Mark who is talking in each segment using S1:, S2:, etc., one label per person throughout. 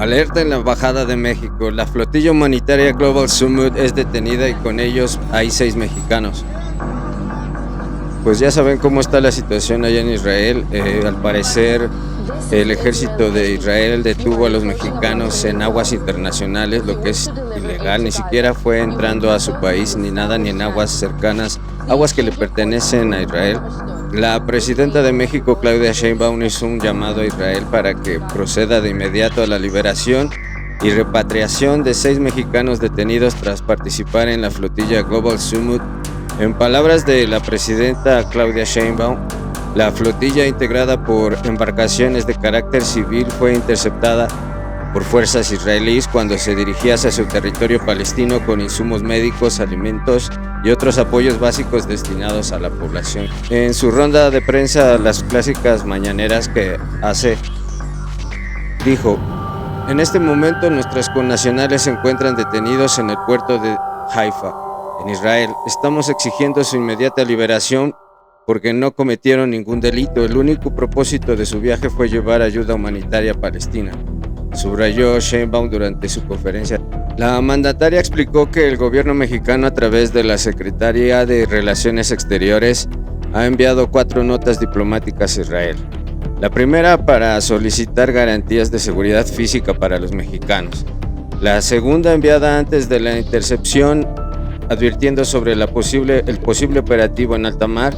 S1: Alerta en la Embajada de México. La flotilla humanitaria Global Summit es detenida y con ellos hay 6 mexicanos. Pues ya saben cómo está la situación allá en Israel. Al parecer, el ejército de Israel detuvo a los mexicanos en aguas internacionales, lo que es ilegal. Ni siquiera fue entrando a su país ni nada, ni en aguas cercanas, aguas que le pertenecen a Israel. La presidenta de México, Claudia Sheinbaum, hizo un llamado a Israel para que proceda de inmediato a la liberación y repatriación de 6 mexicanos detenidos tras participar en la flotilla Global Summit. En palabras de la presidenta Claudia Sheinbaum, la flotilla, integrada por embarcaciones de carácter civil, fue interceptada por fuerzas israelíes cuando se dirigía hacia su territorio palestino con insumos médicos, alimentos y otros apoyos básicos destinados a la población. En su ronda de prensa, las clásicas mañaneras que hace, dijo: en este momento nuestros connacionales se encuentran detenidos en el puerto de Haifa, en Israel. Estamos exigiendo su inmediata liberación porque no cometieron ningún delito. El único propósito de su viaje fue llevar ayuda humanitaria a Palestina, subrayó Sheinbaum durante su conferencia. La mandataria explicó que el gobierno mexicano, a través de la Secretaría de Relaciones Exteriores, ha enviado 4 notas diplomáticas a Israel. La primera para solicitar garantías de seguridad física para los mexicanos. La segunda enviada antes de la intercepción, advirtiendo sobre el posible operativo en alta mar.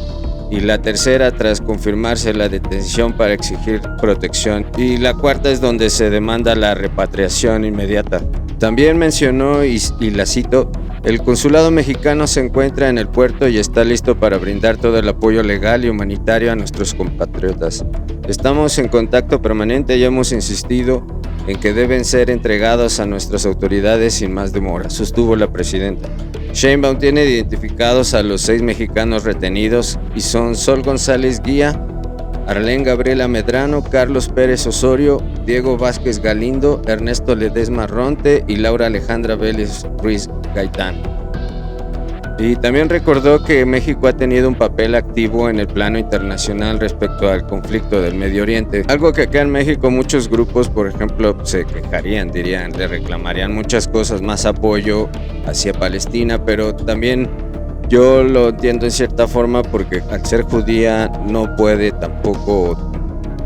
S1: Y la tercera tras confirmarse la detención para exigir protección. Y la cuarta es donde se demanda la repatriación inmediata. También mencionó, y la cito: el consulado mexicano se encuentra en el puerto y está listo para brindar todo el apoyo legal y humanitario a nuestros compatriotas. Estamos en contacto permanente y hemos insistido en que deben ser entregados a nuestras autoridades sin más demora, sostuvo la presidenta. Sheinbaum tiene identificados a los 6 mexicanos retenidos y son Sol González Guía, Arlén Gabriela Medrano, Carlos Pérez Osorio, Diego Vázquez Galindo, Ernesto Ledesma Ronte y Laura Alejandra Vélez Ruiz Gaitán. Y también recordó que México ha tenido un papel activo en el plano internacional respecto al conflicto del Medio Oriente. Algo que acá en México muchos grupos, por ejemplo, se quejarían, le reclamarían muchas cosas, más apoyo hacia Palestina, pero también yo lo entiendo en cierta forma porque al ser judía no puede tampoco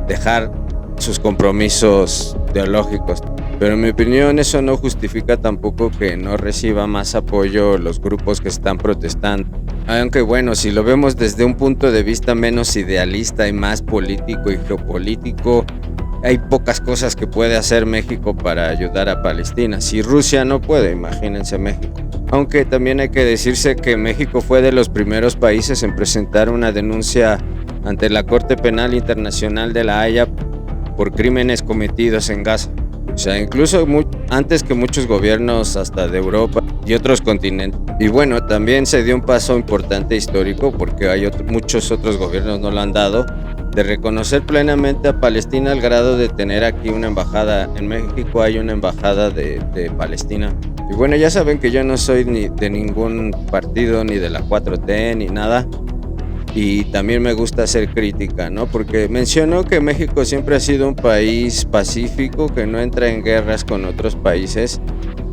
S1: dejar sus compromisos teológicos. Pero en mi opinión eso no justifica tampoco que no reciba más apoyo los grupos que están protestando. Aunque bueno, si lo vemos desde un punto de vista menos idealista y más político y geopolítico, hay pocas cosas que puede hacer México para ayudar a Palestina. Si Rusia no puede, imagínense México. Aunque también hay que decirse que México fue de los primeros países en presentar una denuncia ante la Corte Penal Internacional de La Haya por crímenes cometidos en Gaza. O sea, incluso antes que muchos gobiernos hasta de Europa y otros continentes. Y bueno, también se dio un paso importante histórico porque muchos otros gobiernos no lo han dado, de reconocer plenamente a Palestina al grado de tener aquí una embajada. En México hay una embajada de Palestina. Y bueno, ya saben que yo no soy ni de ningún partido, ni de la 4T, ni nada. Y también me gusta hacer crítica, ¿no? Porque mencionó que México siempre ha sido un país pacífico, que no entra en guerras con otros países,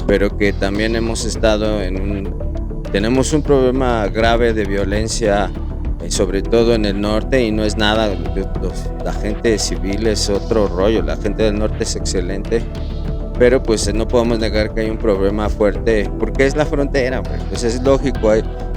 S1: pero que también tenemos un problema grave de violencia, sobre todo en el norte, y no es nada, la gente civil es otro rollo, la gente del norte es excelente, pero pues no podemos negar que hay un problema fuerte, porque es la frontera, pues es lógico,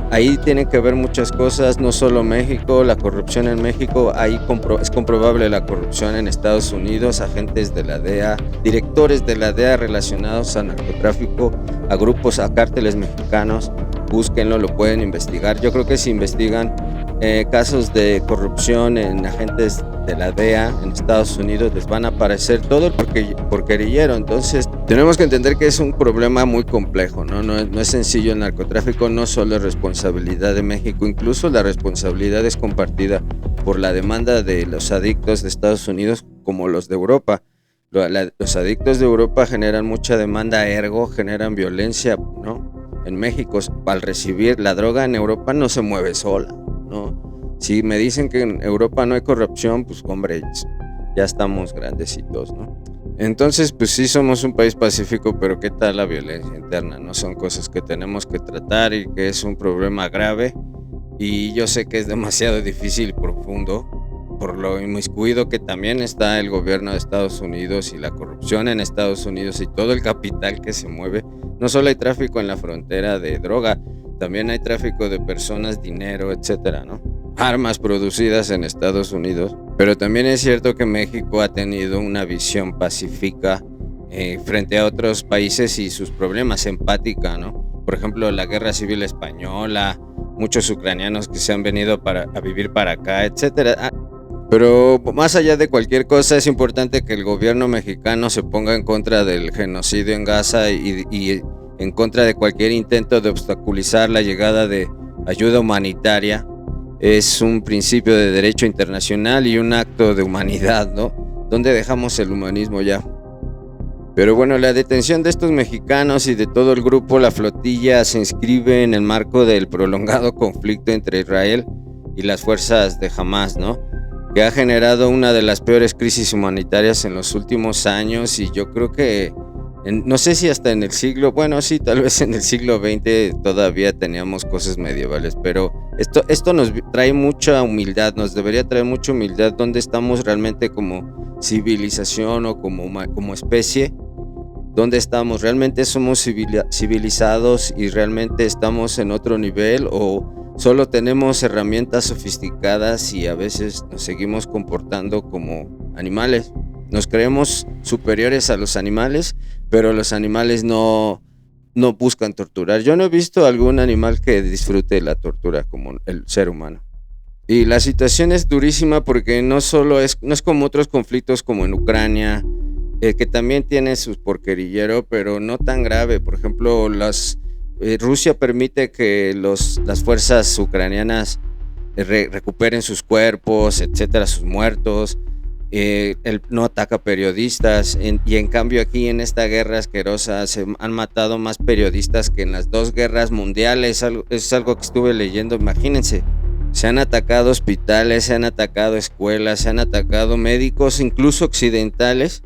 S1: ahí tienen que ver muchas cosas, no solo México, la corrupción en México, ahí es comprobable la corrupción en Estados Unidos, agentes de la DEA, directores de la DEA relacionados a narcotráfico, a grupos, a cárteles mexicanos, búsquenlo, lo pueden investigar. Yo creo que si investigan casos de corrupción en agentes de la DEA en Estados Unidos, les van a aparecer todo por guerrillero. Entonces tenemos que entender que es un problema muy complejo, ¿no? No es sencillo el narcotráfico, no solo es responsabilidad de México, incluso la responsabilidad es compartida por la demanda de los adictos de Estados Unidos como los de Europa. Los adictos de Europa generan mucha demanda, ergo generan violencia, ¿no? En México, al recibir la droga en Europa no se mueve sola, ¿no? Si me dicen que en Europa no hay corrupción, pues hombre, ya estamos grandecitos, ¿no? Entonces, pues sí somos un país pacífico, pero ¿qué tal la violencia interna? No son cosas que tenemos que tratar y que es un problema grave. Y yo sé que es demasiado difícil y profundo por lo inmiscuido que también está el gobierno de Estados Unidos y la corrupción en Estados Unidos y todo el capital que se mueve. No solo hay tráfico en la frontera de droga, también hay tráfico de personas, dinero, etcétera, ¿no? Armas producidas en Estados Unidos. Pero también es cierto que México ha tenido una visión pacífica frente a otros países y sus problemas, empática, ¿no? Por ejemplo, la Guerra Civil Española, muchos ucranianos que se han venido a vivir para acá, etcétera. Pero más allá de cualquier cosa, es importante que el gobierno mexicano se ponga en contra del genocidio en Gaza y en contra de cualquier intento de obstaculizar la llegada de ayuda humanitaria. Es un principio de derecho internacional y un acto de humanidad, ¿no? ¿Dónde dejamos el humanismo ya? Pero bueno, la detención de estos mexicanos y de todo el grupo La Flotilla se inscribe en el marco del prolongado conflicto entre Israel y las fuerzas de Hamas, ¿no? Que ha generado una de las peores crisis humanitarias en los últimos años y yo creo que, no sé si hasta en el siglo, bueno, sí, tal vez en el siglo XX todavía teníamos cosas medievales, pero esto nos trae mucha humildad, nos debería traer mucha humildad donde estamos realmente como civilización o como especie. ¿Dónde estamos? ¿Realmente somos civilizados y realmente estamos en otro nivel o solo tenemos herramientas sofisticadas y a veces nos seguimos comportando como animales? Nos creemos superiores a los animales, pero los animales no buscan torturar. Yo no he visto algún animal que disfrute la tortura como el ser humano. Y la situación es durísima porque no es como otros conflictos como en Ucrania, que también tiene su porquerillero, pero no tan grave. Por ejemplo, Rusia permite que las fuerzas ucranianas recuperen sus cuerpos, etcétera, sus muertos. Él no ataca periodistas y en cambio aquí en esta guerra asquerosa se han matado más periodistas que en las 2 guerras mundiales. Es algo que estuve leyendo, imagínense. Se han atacado hospitales, se han atacado escuelas, se han atacado médicos, incluso occidentales.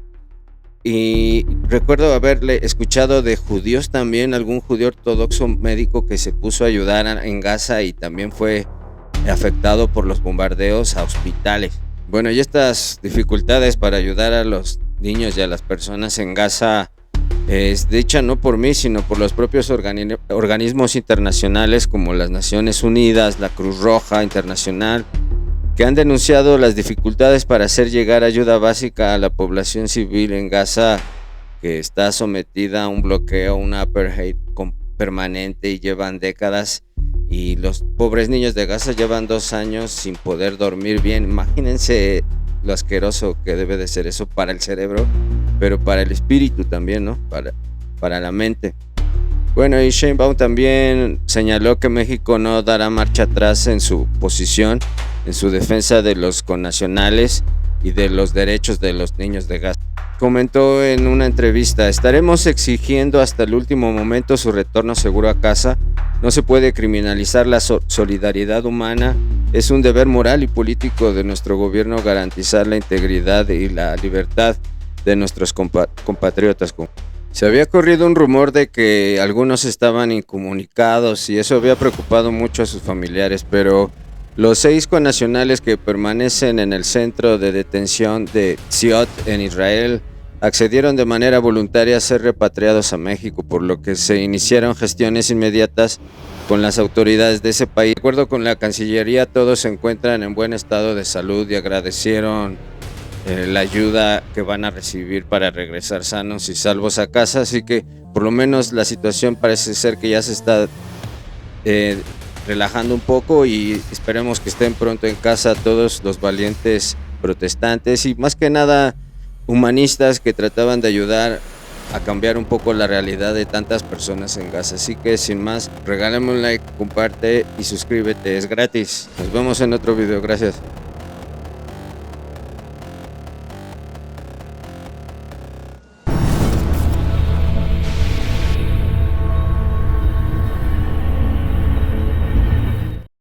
S1: Y recuerdo haberle escuchado de judíos también, algún judío ortodoxo médico que se puso a ayudar en Gaza y también fue afectado por los bombardeos a hospitales. Bueno, y estas dificultades para ayudar a los niños y a las personas en Gaza es dicha no por mí, sino por los propios organismos internacionales como las Naciones Unidas, la Cruz Roja Internacional, que han denunciado las dificultades para hacer llegar ayuda básica a la población civil en Gaza, que está sometida a un bloqueo, un apartheid permanente y llevan décadas, y los pobres niños de Gaza llevan 2 años sin poder dormir bien. Imagínense lo asqueroso que debe de ser eso para el cerebro, pero para el espíritu también, ¿no? Para la mente. Bueno, y Sheinbaum también señaló que México no dará marcha atrás en su posición, en su defensa de los connacionales y de los derechos de los niños de Gaza. Comentó en una entrevista: estaremos exigiendo hasta el último momento su retorno seguro a casa. No se puede criminalizar la solidaridad humana. Es un deber moral y político de nuestro gobierno garantizar la integridad y la libertad de nuestros compatriotas. Se había corrido un rumor de que algunos estaban incomunicados y eso había preocupado mucho a sus familiares, pero los 6 connacionales que permanecen en el centro de detención de Tziot en Israel accedieron de manera voluntaria a ser repatriados a México, por lo que se iniciaron gestiones inmediatas con las autoridades de ese país. De acuerdo con la Cancillería, todos se encuentran en buen estado de salud y agradecieron la ayuda que van a recibir para regresar sanos y salvos a casa, así que por lo menos la situación parece ser que ya se está relajando un poco y esperemos que estén pronto en casa todos los valientes protestantes y más que nada humanistas que trataban de ayudar a cambiar un poco la realidad de tantas personas en Gaza. Así que sin más, regálame un like, comparte y suscríbete, es gratis. Nos vemos en otro video, gracias.